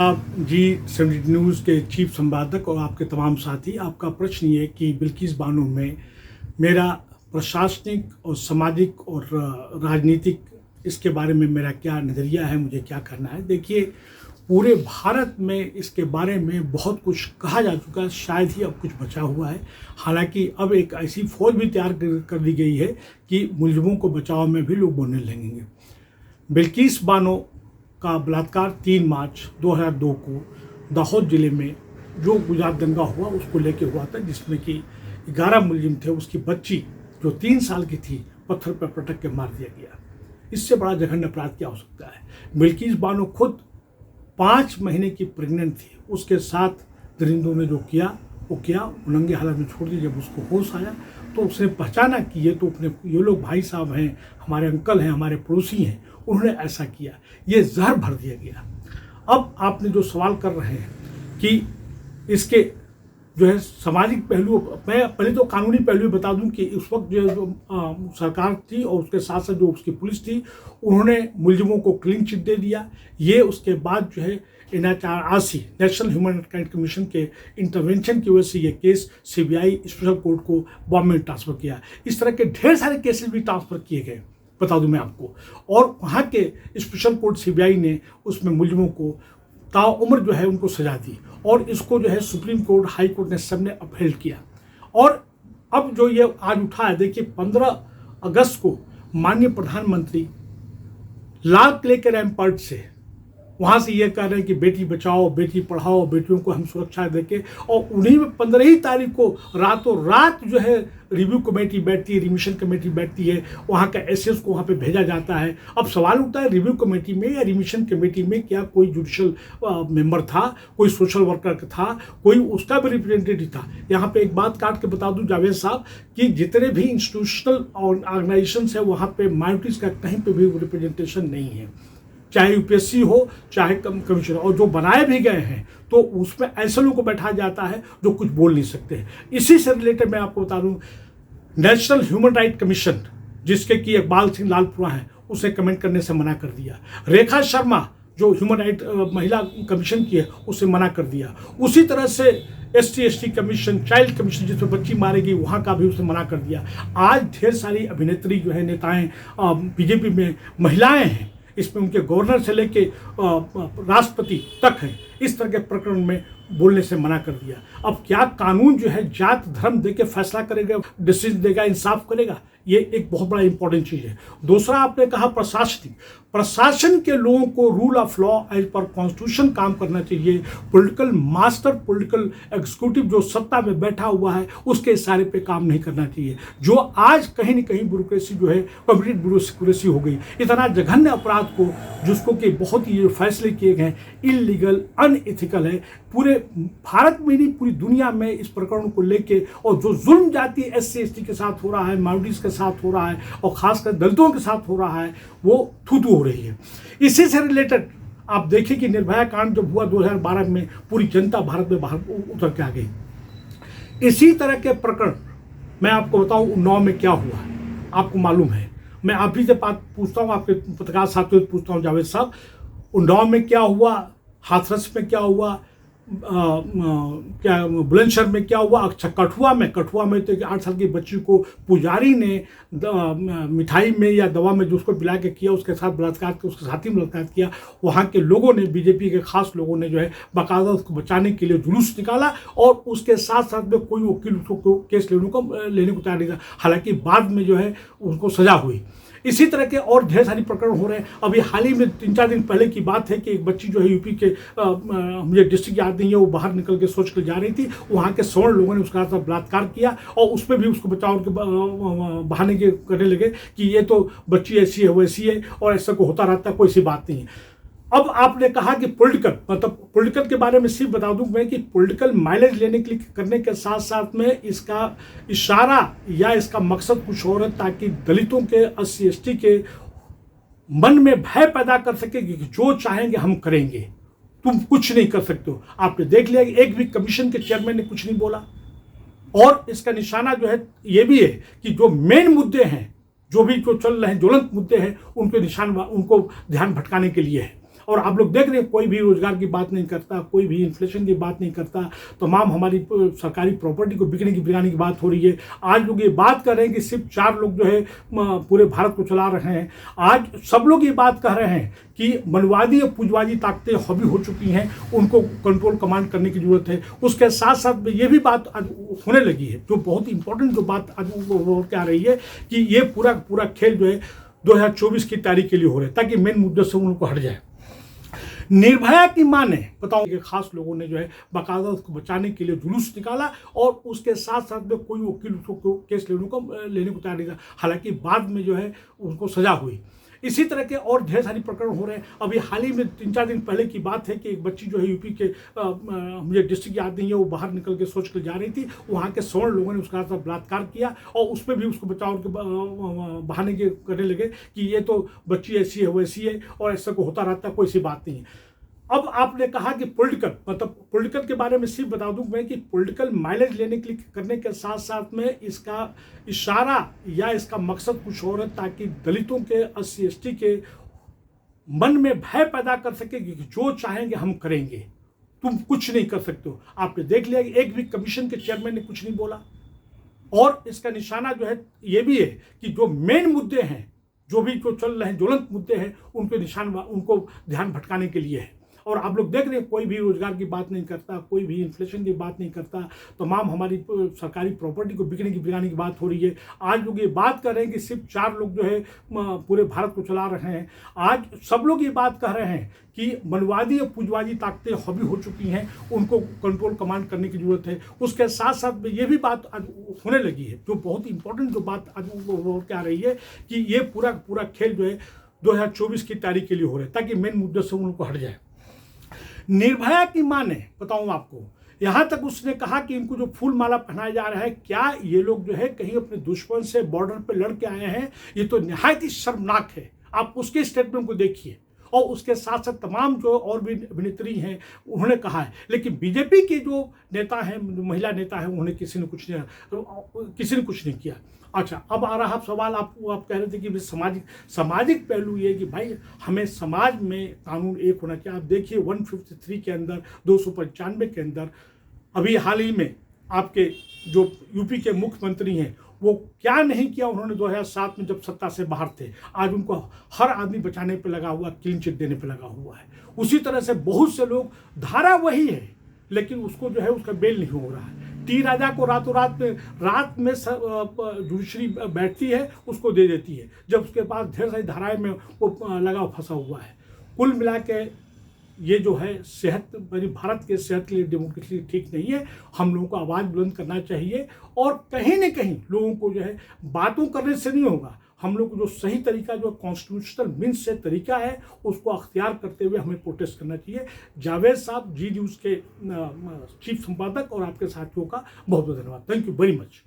आप जी 70 न्यूज़ के चीफ संपादक और आपके तमाम साथी, आपका प्रश्न ये कि बिल्किस बानो में मेरा प्रशासनिक और सामाजिक और राजनीतिक इसके बारे में मेरा क्या नज़रिया है, मुझे क्या करना है। देखिए, पूरे भारत में इसके बारे में बहुत कुछ कहा जा चुका है, शायद ही अब कुछ बचा हुआ है। हालांकि अब एक ऐसी फौज भी तैयार कर दी गई है कि मुलजिमों को बचाव में भी लोग बोलने लगेंगे। बिल्किस बानो का बलात्कार 3 मार्च 2002 को दाहोद ज़िले में जो गुजरात दंगा हुआ उसको लेके हुआ था, जिसमें कि 11 मुलजिम थे। उसकी बच्ची जो 3 साल की थी पत्थर पर पटक के मार दिया गया। इससे बड़ा जघन्य अपराध क्या हो सकता है। बिल्किस बानो खुद 5 महीने की प्रेग्नेंट थी। उसके साथ दरिंदों ने जो किया वो किया, नंगे हालत में छोड़ दी। जब उसको होश आया तो उसने पहचाना कि ये लोग भाई साहब हैं, हमारे अंकल हैं, हमारे पड़ोसी हैं, उन्होंने ऐसा किया। ये जहर भर दिया गया। अब आपने जो सवाल कर रहे हैं कि इसके जो है सामाजिक पहलू, मैं पहले तो कानूनी पहलू बता दूं कि उस वक्त जो सरकार थी और उसके साथ साथ जो उसकी पुलिस थी, उन्होंने मुलजिमों को क्लीन चिट दे दिया। ये उसके बाद जो है NHRC national human rights commission के इंटरवेंशन की वजह से ये केस CBI स्पेशल कोर्ट को बॉम्बे में ट्रांसफ़र किया। इस तरह के ढेर सारे केसेस भी ट्रांसफ़र किए गए, बता दूं मैं आपको। और वहाँ के स्पेशल कोर्ट CBI ने उसमें मुलजिमों को ताउम्र जो है उनको सजा दी, और इसको जो है सुप्रीम कोर्ट, हाई कोर्ट ने सबने अपहेल्ड किया। और अब जो ये आज उठा है, देखिए 15 अगस्त को माननीय प्रधानमंत्री लाल किले के रैम्पर्ट से वहाँ से ये कह रहे हैं कि बेटी बचाओ, बेटी पढ़ाओ, बेटियों को हम सुरक्षा देके, और उन्हीं में 15 ही तारीख को रातों रात जो है रिव्यू कमेटी बैठती है, रिमिशन कमेटी बैठती है, वहाँ का SS को वहाँ पे भेजा जाता है। अब सवाल उठता है, रिव्यू कमेटी में या रिमिशन कमेटी में क्या कोई जुडिशल मेंबर था, कोई सोशल वर्कर था, कोई उसका भी रिप्रेजेंटेटिव था? यहाँ पे एक बात काट के बता दूं जावेद साहब कि जितने भी इंस्टीट्यूशनल ऑर्गेनाइजेशन है वहाँ पे माइनॉरिटीज का कहीं पे भी रिप्रेजेंटेशन नहीं है, चाहे UPSC हो चाहे कमीशन। और जो बनाए भी गए हैं तो उसमें ऐसे लोगों को बैठा जाता है जो कुछ बोल नहीं सकते हैं। इसी से रिलेटेड मैं आपको बता दूं, नेशनल ह्यूमन राइट कमीशन, जिसके कि इकबाल सिंह लालपुरा हैं, उसे कमेंट करने से मना कर दिया। रेखा शर्मा जो ह्यूमन राइट महिला कमीशन की है, उसे मना कर दिया। उसी तरह से ST कमीशन, चाइल्ड कमीशन जिसमें बच्ची मारेगी, वहाँ का भी उसने मना कर दिया। आज ढेर सारी अभिनेत्री जो है, नेताएं BJP में महिलाएं हैं, इसमें उनके गवर्नर से लेके राष्ट्रपति तक हैं, इस तरह के प्रकरण में बोलने से मना कर दिया। अब क्या कानून जो है जात धर्म देके फैसला करेगा, डिसीजन देगा, इंसाफ करेगा? ये एक बहुत बड़ा इंपॉर्टेंट चीज़ है। दूसरा, आपने कहा प्रशासन के लोगों को rule of law as per constitution काम करना चाहिए। पॉलिटिकल मास्टर, पॉलिटिकल एग्जीक्यूटिव जो सत्ता में बैठा हुआ है, उसके इशारे पे काम नहीं करना चाहिए। जो आज कहीं न कहीं ब्यूरोक्रेसी जो है कंप्लीट ब्यूरोक्रेसी हो गई। इतना जघन्य अपराध को, जिसको कि बहुत ही फैसले किए गए, इलीगल, अनएथिकल है, पूरे भारत में नहीं पूरी दुनिया में इस प्रकरण को लेके, और जो जुल्म जाति SC/ST के साथ हो रहा है, माइनॉरिटीज के साथ हो रहा है, और खासकर दलितों के साथ हो रहा है, वो थू-थू हो रही है। इसी से रिलेटेड आप देखिए कि निर्भया कांड जब हुआ 2012 में, पूरी जनता भारत में बाहर उतर के आ गई। इसी तरह के प्रकरण मैं आपको बताऊं उन्नाव में क्या हुआ है, आपको मालूम है। मैं आप ही से बात पूछता हूं, आपके पत्रकार साथियों से पूछता हूं जावेद साहब, उन्नाव में क्या हुआ, हाथरस में क्या हुआ, क्या बुलंदशहर में क्या हुआ, अच्छा कठुआ में तो 8 साल की बच्ची को पुजारी ने मिठाई में या दवा में जो उसको पिला के किया, उसके साथ बलात्कार किया, उसके साथी में बलात्कार किया। वहाँ के लोगों ने, BJP के खास लोगों ने जो है बाकायदा उसको बचाने के लिए जुलूस निकाला, और उसके साथ साथ में कोई वकील उसको केस लेने को तैयार नहीं था। हालांकि बाद में जो है उसको सजा हुई। इसी तरह के और ढेर सारी प्रकरण हो रहे हैं। अभी हाल ही में 3-4 दिन पहले की बात है कि एक बच्ची जो है UP के, मुझे डिस्ट्रिक्ट याद नहीं है, वो बाहर निकल के सोच कर जा रही थी, वहाँ के सवर्ण लोगों ने उसका साथ बलात्कार किया, और उसमें भी उसको बचाव के बहाने के करने लगे कि ये तो बच्ची ऐसी है वैसी है, और ऐसा को होता रहता है, कोई सी बात नहीं है। अब आपने कहा कि पॉलिटिकल के बारे में सिर्फ बता दूं मैं कि पॉलिटिकल माइलेज लेने के लिए करने के साथ साथ में इसका इशारा या इसका मकसद कुछ और है, ताकि दलितों के, SC/ST के मन में भय पैदा कर सके कि जो चाहेंगे हम करेंगे, तुम कुछ नहीं कर सकते हो। आपने देख लिया कि एक भी कमीशन के चेयरमैन ने कुछ नहीं बोला। और इसका निशाना जो है ये भी है कि जो मेन मुद्दे हैं, जो चल रहे हैं, ज्वलंत मुद्दे हैं, उनको ध्यान भटकाने के लिए है। और आप लोग देख रहे हैं कोई भी रोजगार की बात नहीं करता, कोई भी इन्फ्लेशन की बात नहीं करता, तमाम हमारी सरकारी प्रॉपर्टी को बिकने की बिकाने की बात हो रही है। आज लोग ये बात कर रहे हैं कि सिर्फ 4 लोग जो है पूरे भारत को चला रहे हैं। आज सब लोग ये बात कह रहे हैं कि मनवादी और पूंजवादी ताकतें हावी हो चुकी हैं, उनको कंट्रोल कमांड करने की जरूरत है। उसके साथ साथ ये भी बात आज होने लगी है, जो बहुत इंपॉर्टेंट जो बात आज क्या रही है कि ये पूरा खेल जो है 2024 की तैयारी के लिए हो रहा है, ताकि मेन मुद्दे से उनको हट जाए। निर्भया की मां ने बताओ कि खास लोगों ने जो है बाकायदा उसको बचाने के लिए जुलूस निकाला, और उसके साथ साथ में कोई वकील उसको केस लेने को तैयार नहीं था। हालांकि बाद में जो है उनको सजा हुई। इसी तरह के और ढेर सारी प्रकरण हो रहे हैं। अभी हाल ही में 3-4 दिन पहले की बात है कि एक बच्ची जो है यूपी के मुझे डिस्ट्रिक्ट याद नहीं है, वो बाहर निकल के सोच कर जा रही थी, वहाँ के स्वर्ण लोगों ने उसका बलात्कार किया, और उस पर भी उसको बचाव के बहाने के करने लगे कि ये तो बच्ची ऐसी है वैसी है और ऐसा को होता रहता है, कोई सी बात नहीं है। अब आपने कहा कि पॉलिटिकल के बारे में सिर्फ बता दूं मैं कि पॉलिटिकल माइलेज लेने के लिए करने के साथ साथ में इसका इशारा या इसका मकसद कुछ और है, ताकि दलितों के SC/ST के मन में भय पैदा कर सके कि जो चाहेंगे हम करेंगे, तुम कुछ नहीं कर सकते हो। आपने देख लिया कि एक भी कमीशन के चेयरमैन ने कुछ नहीं बोला, और इसका निशाना जो है ये भी है कि जो मेन मुद्दे हैं, जो चल रहे हैं ज्वलंत मुद्दे हैं, उनको ध्यान भटकाने के लिए है। और आप लोग देख रहे हैं कोई भी रोजगार की बात नहीं करता, कोई भी इन्फ्लेशन की बात नहीं करता, तमाम हमारी सरकारी प्रॉपर्टी को बिकने की बिकाने की बात हो रही है। आज लोग ये बात कर रहे हैं कि सिर्फ 4 लोग जो है पूरे भारत को चला रहे हैं। आज सब लोग ये बात कह रहे हैं कि मनवादी और पूंजवादी ताकतें हावी हो चुकी हैं, उनको कंट्रोल कमांड करने की जरूरत है। उसके साथ साथ ये भी बात आज होने लगी है, जो बहुत इंपॉर्टेंट जो बात आज क्या रही है कि ये पूरा खेल जो है 2024 की तैयारी के लिए हो रहा है, ताकि मेन मुद्दे से उनको हट जाए। निर्भया की मां ने बताऊं आपको, यहां तक उसने कहा कि इनको जो फूल माला पहनाया जा रहा है, क्या ये लोग जो है कहीं अपने दुश्मन से बॉर्डर पे लड़ के आए हैं? ये तो निहायत ही शर्मनाक है। आप उसके स्टेटमेंट को देखिए, और उसके साथ साथ तमाम जो और भी अभिनेत्री हैं उन्होंने कहा है। लेकिन बीजेपी के जो नेता हैं, महिला नेता हैं, उन्होंने किसी ने कुछ नहीं किया। अच्छा, अब आ रहा सवाल, आप कह रहे थे कि सामाजिक पहलू ये कि भाई हमें समाज में कानून एक होना चाहिए। आप देखिए 153 के अंदर, 295 के अंदर, अभी हाल ही में आपके जो यूपी के मुख्यमंत्री हैं वो क्या नहीं किया उन्होंने 2007 में जब सत्ता से बाहर थे। आज उनको हर आदमी बचाने पे लगा हुआ, क्लीन चिट देने पे लगा हुआ है। उसी तरह से बहुत से लोग, धारा वही है लेकिन उसको जो है उसका बेल नहीं हो रहा है। टी राजा को रात में जुडिशरी बैठती है, उसको दे देती है, जब उसके पास ढेर सारी धाराएं में वो लगा फंसा हुआ है। कुल मिला के ये जो है सेहत, भारत के सेहत के लिए, डेमोक्रेसी के लिए ठीक नहीं है। हम लोगों को आवाज़ बुलंद करना चाहिए, और कहीं न कहीं लोगों को जो है बातों करने से नहीं होगा। हम लोग को जो सही तरीका, जो कॉन्स्टिट्यूशनल मीन्स से तरीका है, उसको अख्तियार करते हुए हमें प्रोटेस्ट करना चाहिए। जावेद साहब, जी न्यूज़ के चीफ संपादक, और आपके साथियों का बहुत बहुत धन्यवाद। Thank you very much.